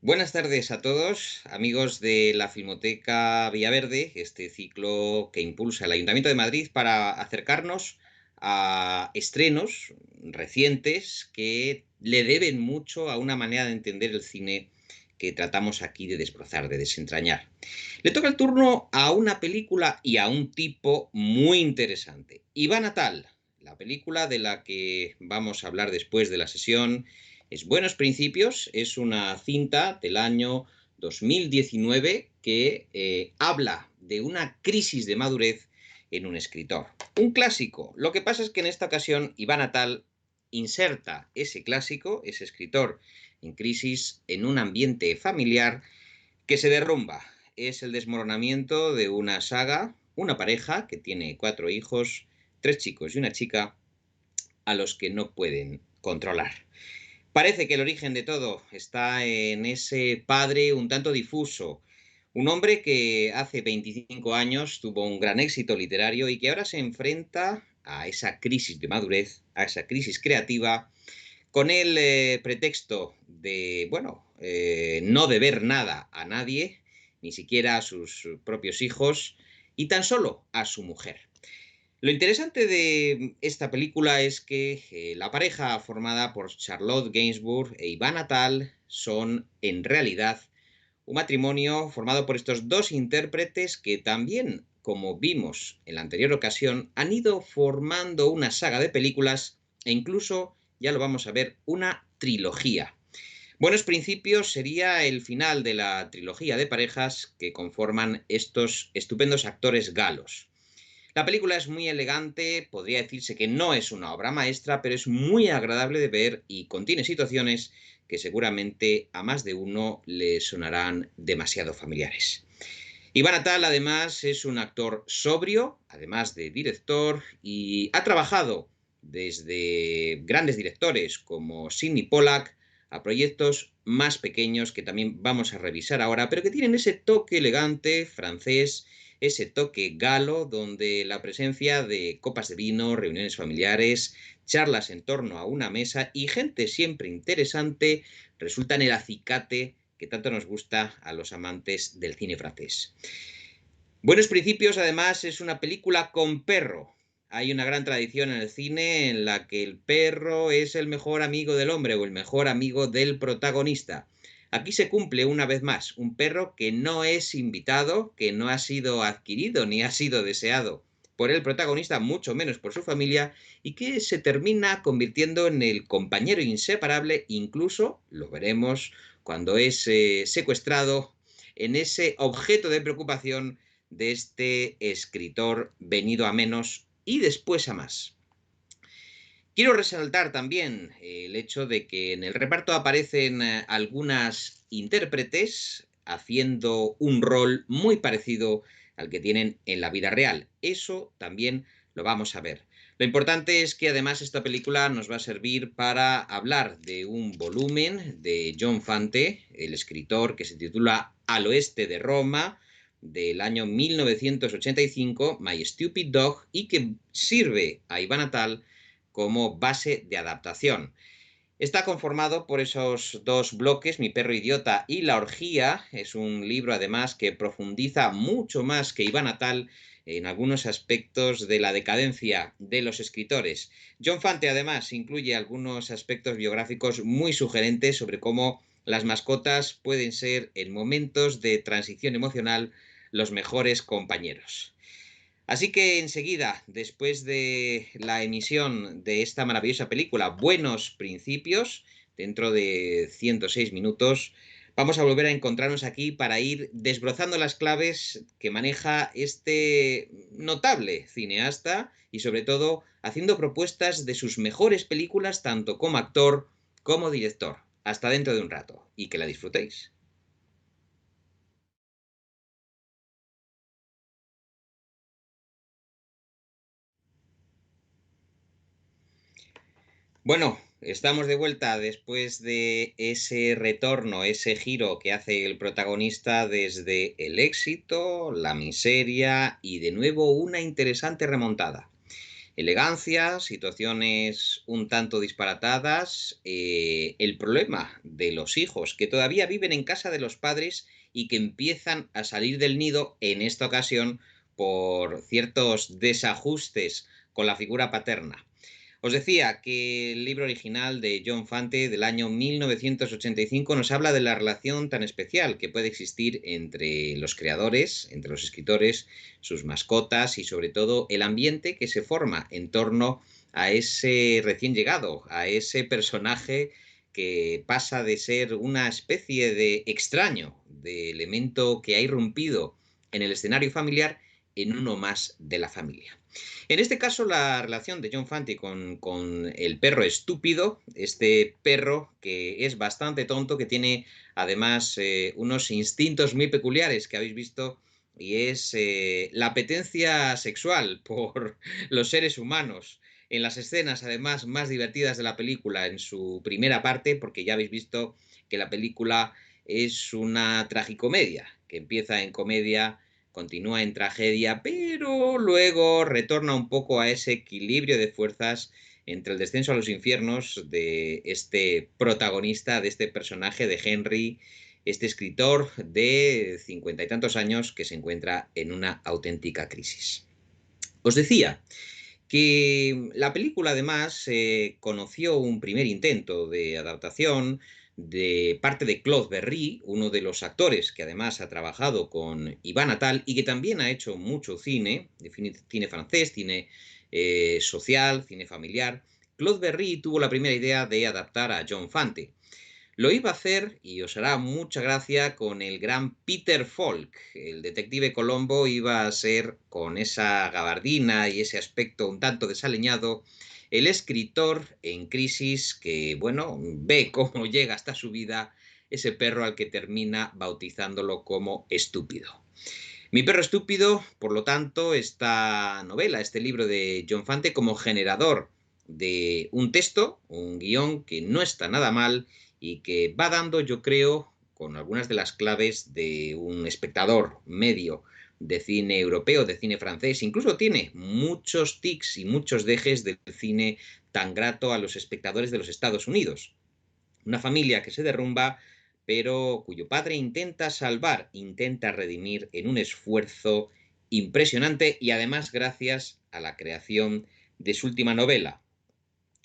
Buenas tardes a todos, amigos de la Filmoteca Villaverde, este ciclo que impulsa el Ayuntamiento de Madrid para acercarnos a estrenos recientes que le deben mucho a una manera de entender el cine que tratamos aquí de desbrozar, de desentrañar. Le toca el turno a una película y a un tipo muy interesante. Iván Atal, la película de la que vamos a hablar después de la sesión es Buenos Principios, es una cinta del año 2019 que habla de una crisis de madurez en un escritor. Un clásico. Lo que pasa es que en esta ocasión Iván Atal inserta ese clásico, ese escritor en crisis, en un ambiente familiar que se derrumba. Es el desmoronamiento de una saga, una pareja que tiene 4 hijos, 3 chicos y una chica, a los que no pueden controlar. Parece que el origen de todo está en ese padre un tanto difuso, un hombre que hace 25 años tuvo un gran éxito literario y que ahora se enfrenta a esa crisis de madurez, a esa crisis creativa, con el pretexto de, bueno, no deber nada a nadie, ni siquiera a sus propios hijos, y tan solo a su mujer. Lo interesante de esta película es que la pareja formada por Charlotte Gainsbourg e Iván Atal son en realidad un matrimonio formado por estos dos intérpretes que también, como vimos en la anterior ocasión, han ido formando una saga de películas e incluso, ya lo vamos a ver, una trilogía. Buenos Principios sería el final de la trilogía de parejas que conforman estos estupendos actores galos. La película es muy elegante, podría decirse que no es una obra maestra, pero es muy agradable de ver y contiene situaciones que seguramente a más de uno le sonarán demasiado familiares. Iván Atal, además, es un actor sobrio, además de director, y ha trabajado desde grandes directores como Sidney Pollack a proyectos más pequeños que también vamos a revisar ahora, pero que tienen ese toque elegante francés, ese toque galo, donde la presencia de copas de vino, reuniones familiares, charlas en torno a una mesa y gente siempre interesante resultan el acicate que tanto nos gusta a los amantes del cine francés. Buenos Principios, además, es una película con perro. Hay una gran tradición en el cine en la que el perro es el mejor amigo del hombre o el mejor amigo del protagonista. Aquí se cumple una vez más un perro que no es invitado, que no ha sido adquirido ni ha sido deseado por el protagonista, mucho menos por su familia, y que se termina convirtiendo en el compañero inseparable, incluso, lo veremos, cuando es secuestrado, en ese objeto de preocupación de este escritor venido a menos y después a más. Quiero resaltar también el hecho de que en el reparto aparecen algunas intérpretes haciendo un rol muy parecido al que tienen en la vida real. Eso también lo vamos a ver. Lo importante es que además esta película nos va a servir para hablar de un volumen de John Fante, el escritor que se titula Al oeste de Roma, del año 1985, My Stupid Dog, y que sirve a Iván Atal como base de adaptación. Está conformado por esos dos bloques, Mi perro idiota y La orgía. Es un libro, además, que profundiza mucho más que Iván Atal en algunos aspectos de la decadencia de los escritores. John Fante, además, incluye algunos aspectos biográficos muy sugerentes sobre cómo las mascotas pueden ser, en momentos de transición emocional, los mejores compañeros. Así que enseguida, después de la emisión de esta maravillosa película, Buenos Principios, dentro de 106 minutos, vamos a volver a encontrarnos aquí para ir desbrozando las claves que maneja este notable cineasta y sobre todo haciendo propuestas de sus mejores películas tanto como actor como director. Hasta dentro de un rato y que la disfrutéis. Bueno, estamos de vuelta después de ese retorno, ese giro que hace el protagonista desde el éxito, la miseria y de nuevo una interesante remontada. Elegancia, situaciones un tanto disparatadas, el problema de los hijos que todavía viven en casa de los padres y que empiezan a salir del nido, en esta ocasión, por ciertos desajustes con la figura paterna. Os decía que el libro original de John Fante del año 1985 nos habla de la relación tan especial que puede existir entre los creadores, entre los escritores, sus mascotas y sobre todo el ambiente que se forma en torno a ese recién llegado, a ese personaje que pasa de ser una especie de extraño, de elemento que ha irrumpido en el escenario familiar en uno más de la familia. En este caso, la relación de John Fante con el perro estúpido, este perro que es bastante tonto, que tiene además unos instintos muy peculiares que habéis visto, y es la apetencia sexual por los seres humanos. En las escenas, además, más divertidas de la película, en su primera parte, porque ya habéis visto que la película es una tragicomedia, que empieza en comedia, continúa en tragedia, pero luego retorna un poco a ese equilibrio de fuerzas entre el descenso a los infiernos de este protagonista, de este personaje de Henry, este escritor de 50 y tantos años que se encuentra en una auténtica crisis. Os decía que la película además conoció un primer intento de adaptación de parte de Claude Berry, uno de los actores que además ha trabajado con Iván Attal y que también ha hecho mucho cine, cine francés, cine social, cine familiar. Claude Berry tuvo la primera idea de adaptar a John Fante. Lo iba a hacer, y os hará mucha gracia, con el gran Peter Falk. El detective Colombo iba a ser, con esa gabardina y ese aspecto un tanto desaliñado, el escritor en crisis que, bueno, ve cómo llega hasta su vida ese perro al que termina bautizándolo como estúpido. Mi perro estúpido, por lo tanto, esta novela, este libro de John Fante, como generador de un texto, un guión que no está nada mal y que va dando, yo creo, con algunas de las claves de un espectador medio de cine europeo, de cine francés, incluso tiene muchos tics y muchos dejes del cine tan grato a los espectadores de los Estados Unidos. Una familia que se derrumba, pero cuyo padre intenta salvar, intenta redimir en un esfuerzo impresionante y además gracias a la creación de su última novela.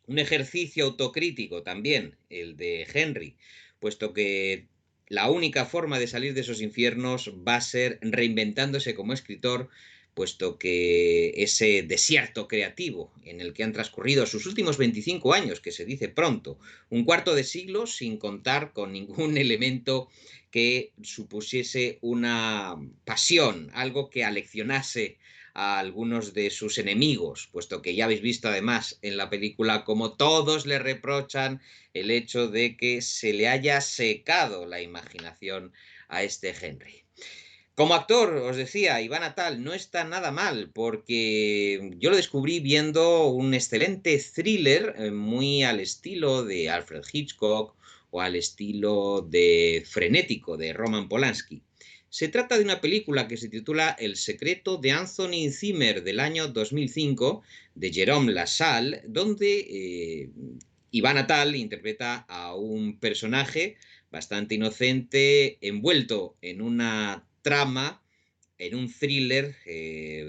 Un ejercicio autocrítico también, el de Henry, puesto que la única forma de salir de esos infiernos va a ser reinventándose como escritor, puesto que ese desierto creativo en el que han transcurrido sus últimos 25 años, que se dice pronto, un cuarto de siglo sin contar con ningún elemento que supusiese una pasión, algo que aleccionase a algunos de sus enemigos, puesto que ya habéis visto además en la película como todos le reprochan el hecho de que se le haya secado la imaginación a este Henry. Como actor, os decía, Iván Attal no está nada mal, porque yo lo descubrí viendo un excelente thriller muy al estilo de Alfred Hitchcock o al estilo de Frenético de Roman Polanski. Se trata de una película que se titula El secreto de Anthony Zimmer del año 2005 de Jérôme Lassalle, donde Iván Attal interpreta a un personaje bastante inocente envuelto en una trama, en un thriller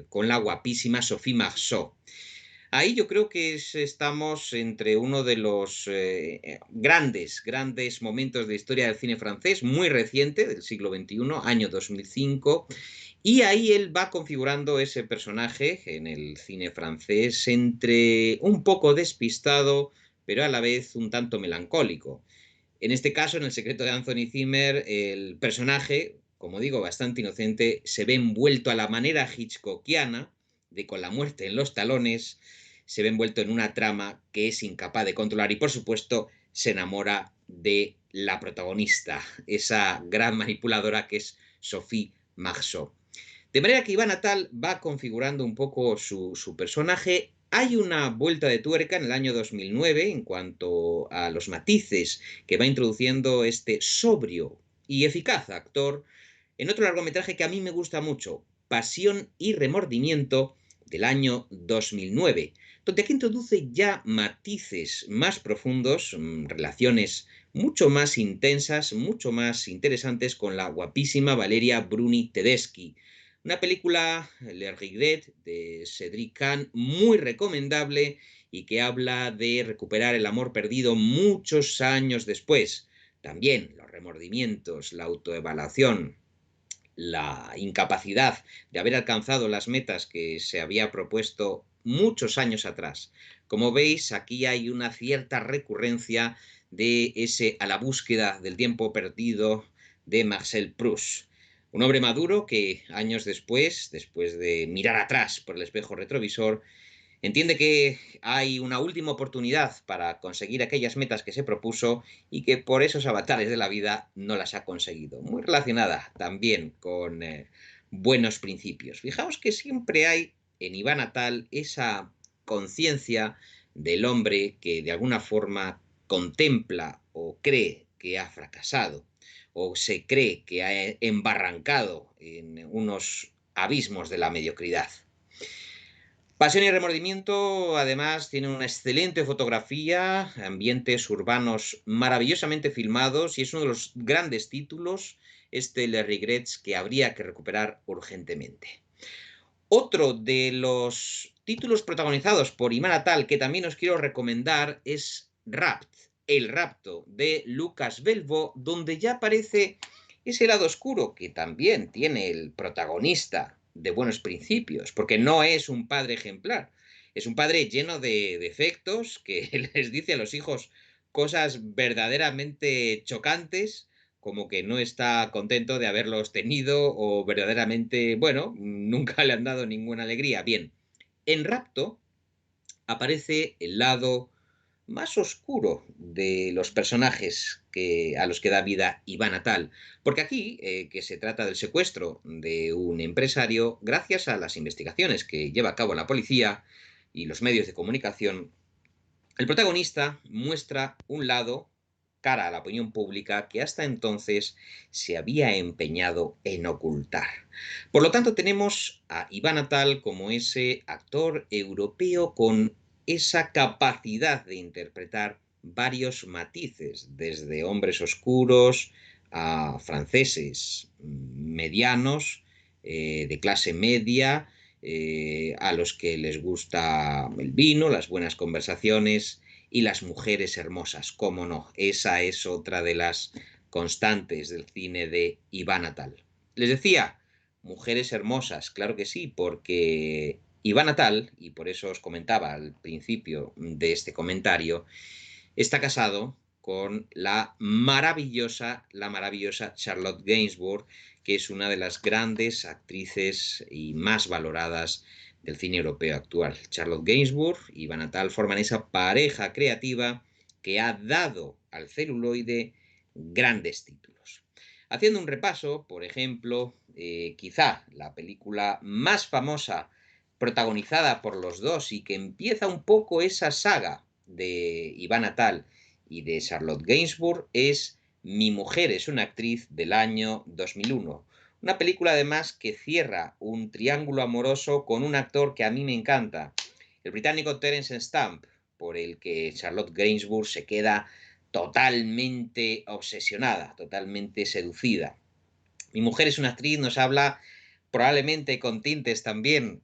con la guapísima Sophie Marceau. Ahí yo creo que estamos entre uno de los grandes momentos de historia del cine francés, muy reciente, del siglo XXI, año 2005, y ahí él va configurando ese personaje en el cine francés entre un poco despistado, pero a la vez un tanto melancólico. En este caso, en El secreto de Anthony Zimmer, el personaje, como digo, bastante inocente, se ve envuelto a la manera hitchcockiana, de con la muerte en los talones, se ve envuelto en una trama que es incapaz de controlar y, por supuesto, se enamora de la protagonista, esa gran manipuladora que es Sophie Marceau. De manera que Iván Attal va configurando un poco su personaje. Hay una vuelta de tuerca en el año 2009 en cuanto a los matices que va introduciendo este sobrio y eficaz actor en otro largometraje que a mí me gusta mucho, Pasión y remordimiento, del año 2009. donde aquí introduce ya matices más profundos, relaciones mucho más intensas, mucho más interesantes con la guapísima Valeria Bruni Tedeschi. Una película, Le Regret, de Cédric Kahn, muy recomendable y que habla de recuperar el amor perdido muchos años después. También los remordimientos, la autoevaluación, la incapacidad de haber alcanzado las metas que se había propuesto muchos años atrás. Como veis, aquí hay una cierta recurrencia de ese a la búsqueda del tiempo perdido de Marcel Proust. Un hombre maduro que años después de mirar atrás por el espejo retrovisor, entiende que hay una última oportunidad para conseguir aquellas metas que se propuso y que por esos avatares de la vida no las ha conseguido. Muy relacionada también con buenos principios. Fijaos que siempre hay en Iván Atal esa conciencia del hombre que de alguna forma contempla o cree que ha fracasado o se cree que ha embarrancado en unos abismos de la mediocridad. Pasión y remordimiento, además, tiene una excelente fotografía, ambientes urbanos maravillosamente filmados y es uno de los grandes títulos, este Les Regrets, que habría que recuperar urgentemente. Otro de los títulos protagonizados por Iman Atal que también os quiero recomendar es Rapt, El rapto, de Lucas Belvo, donde ya aparece ese lado oscuro que también tiene el protagonista de buenos principios, porque no es un padre ejemplar, es un padre lleno de defectos que les dice a los hijos cosas verdaderamente chocantes, como que no está contento de haberlos tenido o verdaderamente, bueno, nunca le han dado ninguna alegría. Bien, en Rapto aparece el lado más oscuro de los personajes a los que da vida Iván Atal. Porque aquí, que se trata del secuestro de un empresario, gracias a las investigaciones que lleva a cabo la policía y los medios de comunicación, el protagonista muestra un lado, cara a la opinión pública, que hasta entonces se había empeñado en ocultar. Por lo tanto, tenemos a Iván Atal como ese actor europeo con esa capacidad de interpretar varios matices, desde hombres oscuros a franceses medianos, de clase media, a los que les gusta el vino, las buenas conversaciones y las mujeres hermosas, cómo no. Esa es otra de las constantes del cine de Iván Atal. Les decía, mujeres hermosas, claro que sí, porque Iván Atal, y por eso os comentaba al principio de este comentario, está casado con la maravillosa Charlotte Gainsbourg, que es una de las grandes actrices y más valoradas del cine europeo actual. Charlotte Gainsbourg y Iván Atal forman esa pareja creativa que ha dado al celuloide grandes títulos. Haciendo un repaso, por ejemplo, quizá la película más famosa protagonizada por los dos y que empieza un poco esa saga de Iván Atal y de Charlotte Gainsbourg es Mi mujer es una actriz, del año 2001. Una película además que cierra un triángulo amoroso con un actor que a mí me encanta, el británico Terence Stamp, por el que Charlotte Gainsbourg se queda totalmente obsesionada, totalmente seducida. Mi mujer es una actriz, nos habla probablemente con tintes también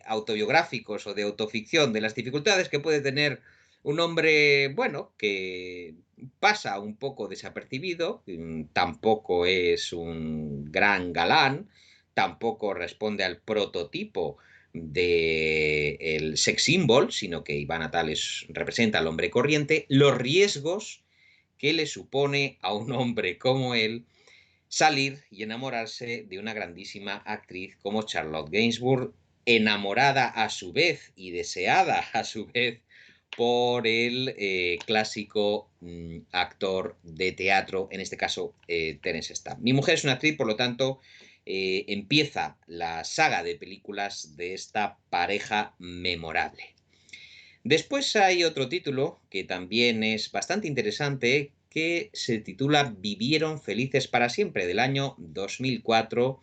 autobiográficos o de autoficción, de las dificultades que puede tener un hombre, bueno, que pasa un poco desapercibido, tampoco es un gran galán, tampoco responde al prototipo del sex symbol, sino que Iván Atal representa al hombre corriente, los riesgos que le supone a un hombre como él salir y enamorarse de una grandísima actriz como Charlotte Gainsbourg, enamorada a su vez y deseada a su vez por el clásico actor de teatro, en este caso Terence Stamp. Mi mujer es una actriz, por lo tanto, empieza la saga de películas de esta pareja memorable. Después hay otro título que también es bastante interesante, que se titula Vivieron felices para siempre, del año 2004,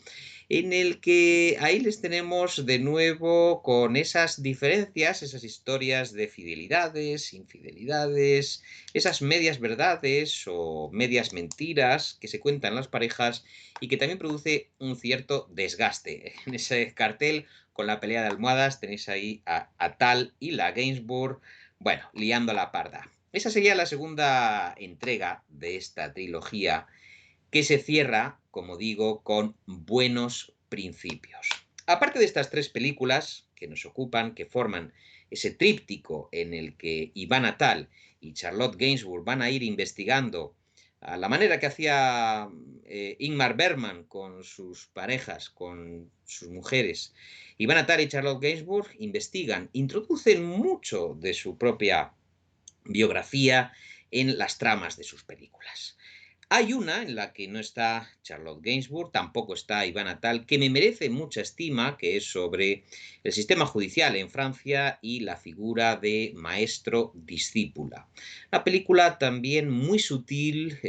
en el que ahí les tenemos de nuevo con esas diferencias, esas historias de fidelidades, infidelidades, esas medias verdades o medias mentiras que se cuentan las parejas y que también produce un cierto desgaste. En ese cartel, con la pelea de almohadas, tenéis ahí a Tal y la Gainsbourg, bueno, liando la parda. Esa sería la segunda entrega de esta trilogía que se cierra, como digo, con buenos principios. Aparte de estas tres películas que nos ocupan, que forman ese tríptico en el que Ivana Tal y Charlotte Gainsbourg van a ir investigando a la manera que hacía Ingmar Bergman con sus parejas, con sus mujeres. Ivana Tal y Charlotte Gainsbourg investigan, introducen mucho de su propia biografía en las tramas de sus películas. Hay una en la que no está Charlotte Gainsbourg, tampoco está Ivana Tal, que me merece mucha estima, que es sobre el sistema judicial en Francia y la figura de maestro-discípula. Una película también muy sutil,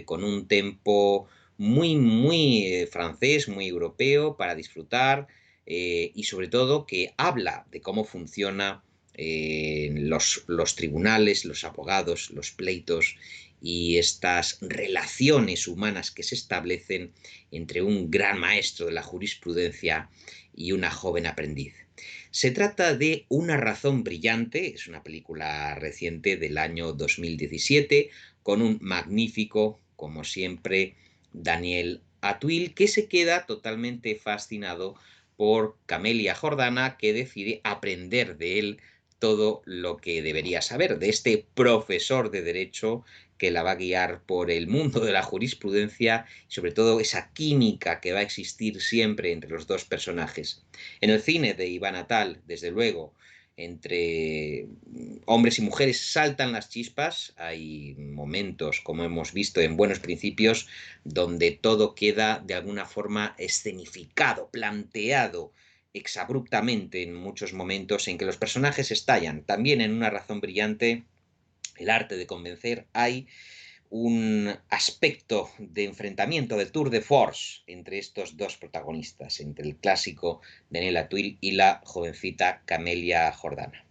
con un tempo muy francés, muy europeo para disfrutar, y sobre todo que habla de cómo funciona los tribunales, los abogados, los pleitos y estas relaciones humanas que se establecen entre un gran maestro de la jurisprudencia y una joven aprendiz. Se trata de Una razón brillante, es una película reciente del año 2017, con un magnífico, como siempre, Daniel Auteuil, que se queda totalmente fascinado por Camelia Jordana, que decide aprender de él todo lo que debería saber, de este profesor de derecho que la va a guiar por el mundo de la jurisprudencia y sobre todo esa química que va a existir siempre entre los dos personajes. En el cine de Ivana Tal, desde luego, entre hombres y mujeres saltan las chispas, hay momentos, como hemos visto en Buenos Principios, donde todo queda de alguna forma escenificado, planteado exabruptamente en muchos momentos en que los personajes estallan. También en Una razón brillante, el arte de convencer, hay un aspecto de enfrentamiento de tour de force entre estos dos protagonistas, entre el clásico Daniel Auteuil y la jovencita Camelia Jordana.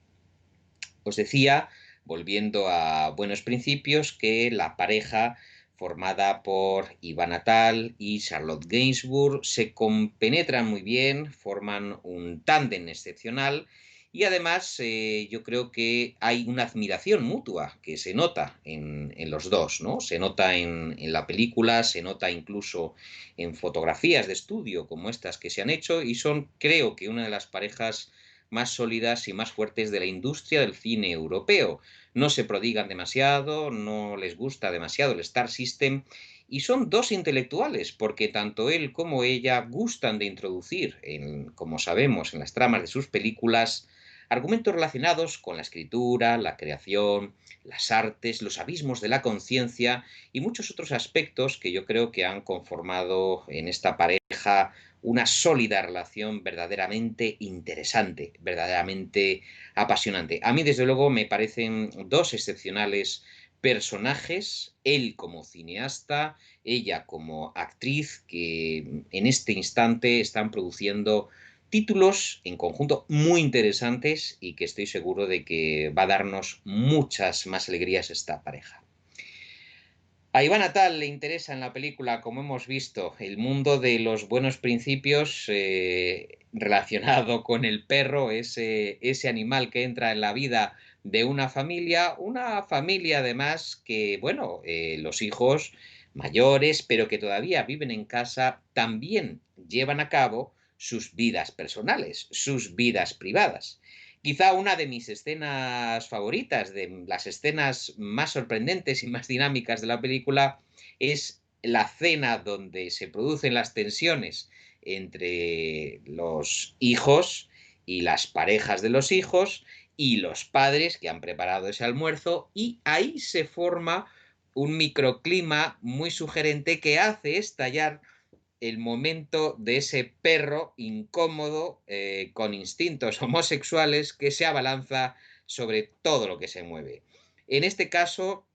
Os decía, volviendo a Buenos Principios, que la pareja formada por Ivana Tal y Charlotte Gainsbourg se compenetran muy bien, forman un tándem excepcional y además yo creo que hay una admiración mutua que se nota en los dos, ¿no? Se nota en la película, se nota incluso en fotografías de estudio como estas que se han hecho y son, creo que, una de las parejas más sólidas y más fuertes de la industria del cine europeo. No se prodigan demasiado, no les gusta demasiado el Star System y son dos intelectuales, porque tanto él como ella gustan de introducir, como sabemos, en las tramas de sus películas, argumentos relacionados con la escritura, la creación, las artes, los abismos de la conciencia y muchos otros aspectos que yo creo que han conformado en esta pareja una sólida relación verdaderamente interesante, verdaderamente apasionante. A mí, desde luego, me parecen dos excepcionales personajes, él como cineasta, ella como actriz, que en este instante están produciendo títulos en conjunto muy interesantes y que estoy seguro de que va a darnos muchas más alegrías esta pareja. A Ivana Tal le interesa en la película, como hemos visto, el mundo de los buenos principios relacionado con el perro, ese animal que entra en la vida de una familia además que, bueno, los hijos mayores, pero que todavía viven en casa, también llevan a cabo sus vidas personales, sus vidas privadas. Quizá una de mis escenas favoritas, de las escenas más sorprendentes y más dinámicas de la película, es la cena donde se producen las tensiones entre los hijos y las parejas de los hijos y los padres que han preparado ese almuerzo, y ahí se forma un microclima muy sugerente que hace estallar el momento de ese perro incómodo, con instintos homosexuales, que se abalanza sobre todo lo que se mueve. En este caso,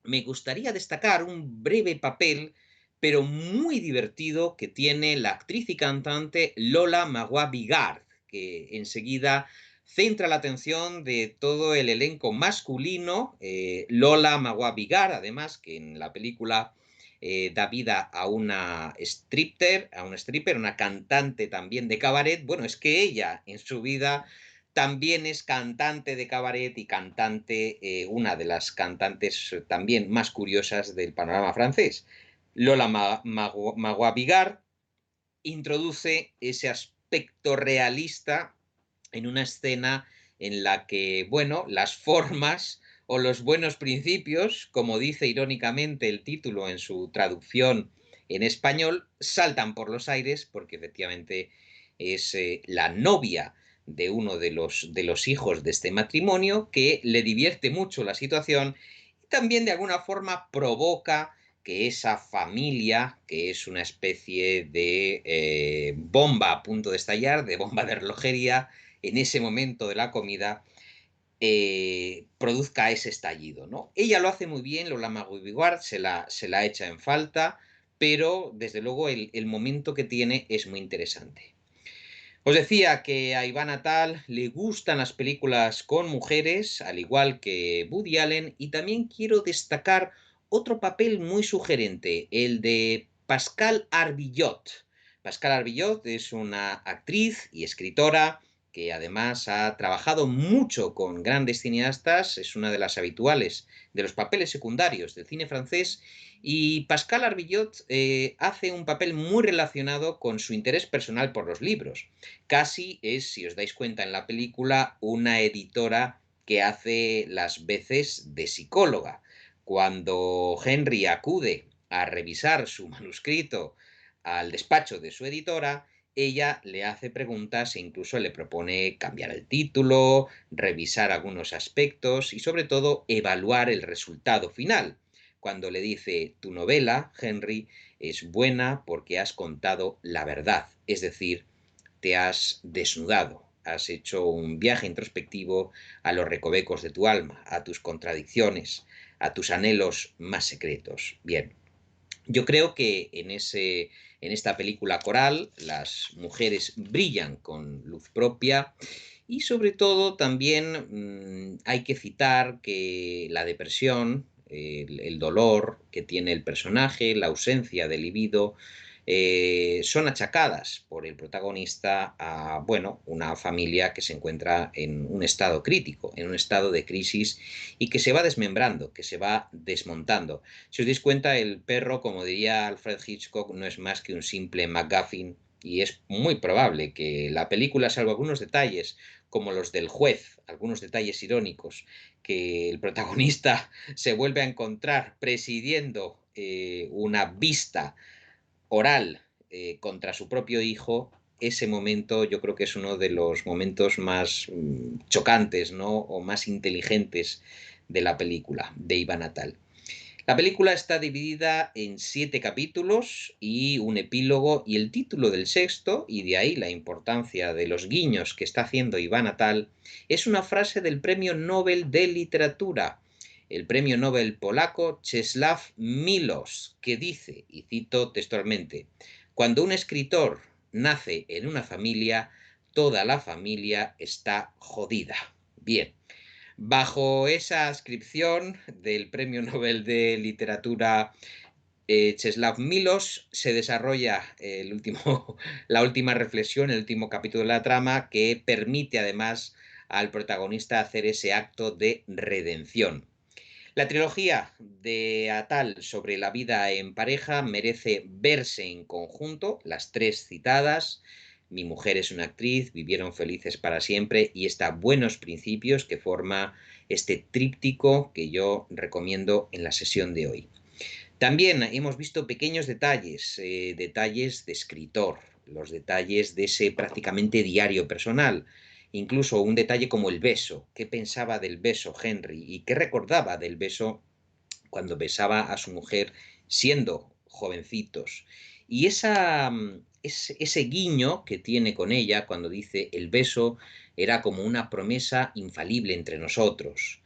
me gustaría destacar un breve papel, pero muy divertido, que tiene la actriz y cantante Lola Magua-Bigard, que enseguida centra la atención de todo el elenco masculino. Lola Magua-Bigard, además, que en la película da vida a una stripper, una cantante también de cabaret. Bueno, es que ella en su vida también es cantante de cabaret y cantante, una de las cantantes también más curiosas del panorama francés. Lola Magua-Bigard introduce ese aspecto realista en una escena en la que, bueno, las formas o los buenos principios, como dice irónicamente el título en su traducción en español, saltan por los aires porque efectivamente es la novia de uno de los hijos de este matrimonio, que le divierte mucho la situación y también de alguna forma provoca que esa familia, que es una especie de bomba a punto de estallar, de bomba de relojería, en ese momento de la comida, produzca ese estallido, ¿no? Ella lo hace muy bien, Lola Magui-Bigard, se la echa en falta, pero desde luego el momento que tiene es muy interesante. Os decía que a Iván Atal le gustan las películas con mujeres, al igual que Woody Allen, y también quiero destacar otro papel muy sugerente, el de Pascal Arbillot. Pascal Arbillot es una actriz y escritora que además ha trabajado mucho con grandes cineastas, es una de las habituales de los papeles secundarios del cine francés, y Pascal Arbillot hace un papel muy relacionado con su interés personal por los libros. Casi es, si os dais cuenta en la película, una editora que hace las veces de psicóloga. Cuando Henry acude a revisar su manuscrito al despacho de su editora, ella le hace preguntas e incluso le propone cambiar el título, revisar algunos aspectos y sobre todo evaluar el resultado final. Cuando le dice: tu novela, Henry, es buena porque has contado la verdad, es decir, te has desnudado, has hecho un viaje introspectivo a los recovecos de tu alma, a tus contradicciones, a tus anhelos más secretos. Bien, yo creo que en esta película coral las mujeres brillan con luz propia y sobre todo también hay que citar que la depresión, el dolor que tiene el personaje, la ausencia de libido, son achacadas por el protagonista a, bueno, una familia que se encuentra en un estado crítico, en un estado de crisis y que se va desmembrando, que se va desmontando. Si os dais cuenta, el perro, como diría Alfred Hitchcock, no es más que un simple MacGuffin y es muy probable que la película, salvo algunos detalles, como los del juez, algunos detalles irónicos, que el protagonista se vuelve a encontrar presidiendo una vista oral contra su propio hijo, ese momento yo creo que es uno de los momentos más chocantes, ¿no? O más inteligentes de la película, de Iván Atal. La película está dividida en 7 capítulos y un epílogo, y el título del sexto, y de ahí la importancia de los guiños que está haciendo Iván Atal, es una frase del Premio Nobel de Literatura, el Premio Nobel polaco Czesław Miłosz, que dice, y cito textualmente: cuando un escritor nace en una familia, toda la familia está jodida. Bien, bajo esa ascripción del Premio Nobel de Literatura Czesław Miłosz se desarrolla la última reflexión, el último capítulo de la trama, que permite además al protagonista hacer ese acto de redención. La trilogía de Atal sobre la vida en pareja merece verse en conjunto, las 3 citadas: Mi mujer es una actriz, Vivieron felices para siempre y está Buenos principios, que forma este tríptico que yo recomiendo en la sesión de hoy. También hemos visto pequeños detalles, detalles de escritor, los detalles de ese prácticamente diario personal, incluso un detalle como el beso. ¿Qué pensaba del beso Henry y qué recordaba del beso cuando besaba a su mujer siendo jovencitos? Y ese guiño que tiene con ella cuando dice: el beso era como una promesa infalible entre nosotros.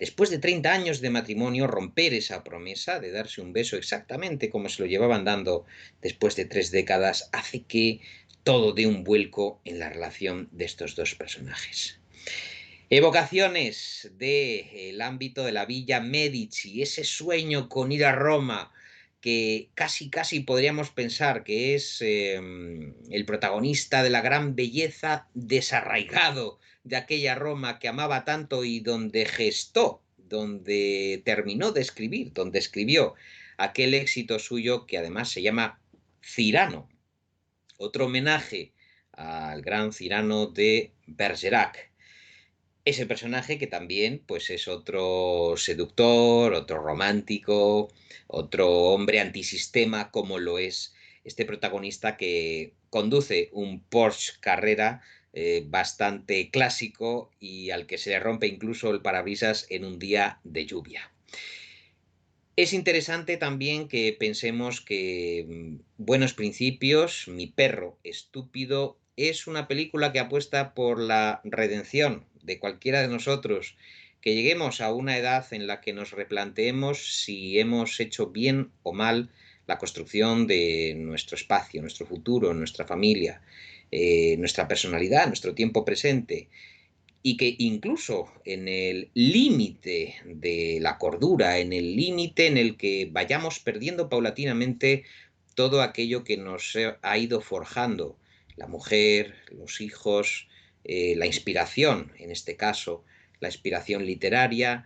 después de 30 años de matrimonio, romper esa promesa de darse un beso exactamente como se lo llevaban dando después de 3 décadas, hace que todo dé un vuelco en la relación de estos dos personajes. Evocaciones del ámbito de la Villa Medici, ese sueño con ir a Roma, que casi podríamos pensar que es el protagonista de la gran belleza desarraigado de aquella Roma que amaba tanto y donde gestó, donde terminó de escribir, donde escribió aquel éxito suyo que además se llama Cirano, otro homenaje al gran Cirano de Bergerac. Ese personaje que también, pues, es otro seductor, otro romántico, otro hombre antisistema, como lo es este protagonista que conduce un Porsche Carrera bastante clásico y al que se le rompe incluso el parabrisas en un día de lluvia. Es interesante también que pensemos que Buenos Principios, Mi perro estúpido, es una película que apuesta por la redención de cualquiera de nosotros, que lleguemos a una edad en la que nos replanteemos si hemos hecho bien o mal la construcción de nuestro espacio, nuestro futuro, nuestra familia, nuestra personalidad, nuestro tiempo presente, y que incluso en el límite de la cordura, en el límite en el que vayamos perdiendo paulatinamente todo aquello que nos ha ido forjando la mujer, los hijos, la inspiración, en este caso, la inspiración literaria,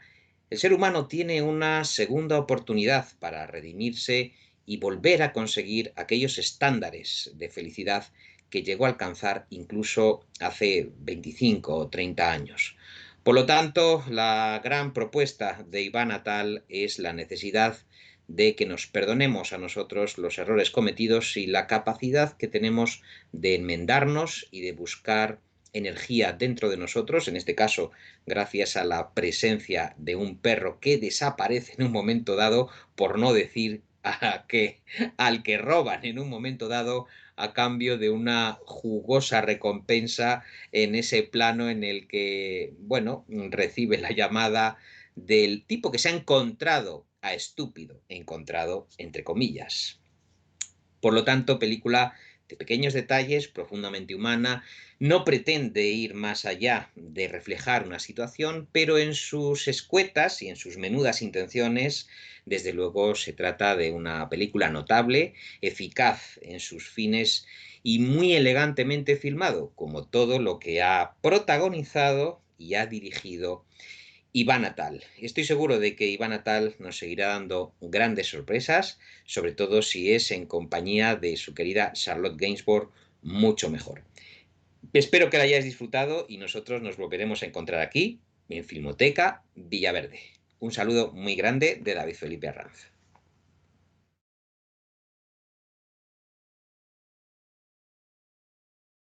el ser humano tiene una segunda oportunidad para redimirse y volver a conseguir aquellos estándares de felicidad que llegó a alcanzar incluso hace 25 o 30 años. Por lo tanto, la gran propuesta de Iván Atal es la necesidad de que nos perdonemos a nosotros los errores cometidos y la capacidad que tenemos de enmendarnos y de buscar energía dentro de nosotros, en este caso gracias a la presencia de un perro que desaparece en un momento dado, por no decir al que roban en un momento dado a cambio de una jugosa recompensa en ese plano en el que, bueno, recibe la llamada del tipo que se ha encontrado a estúpido, encontrado entre comillas. Por lo tanto, película de pequeños detalles, profundamente humana, no pretende ir más allá de reflejar una situación, pero en sus escuetas y en sus menudas intenciones, desde luego se trata de una película notable, eficaz en sus fines y muy elegantemente filmado, como todo lo que ha protagonizado y ha dirigido Iván Atal. Estoy seguro de que Iván Atal nos seguirá dando grandes sorpresas, sobre todo si es en compañía de su querida Charlotte Gainsbourg, mucho mejor. Espero que la hayáis disfrutado y nosotros nos volveremos a encontrar aquí, en Filmoteca Villaverde. Un saludo muy grande de David Felipe Arranz.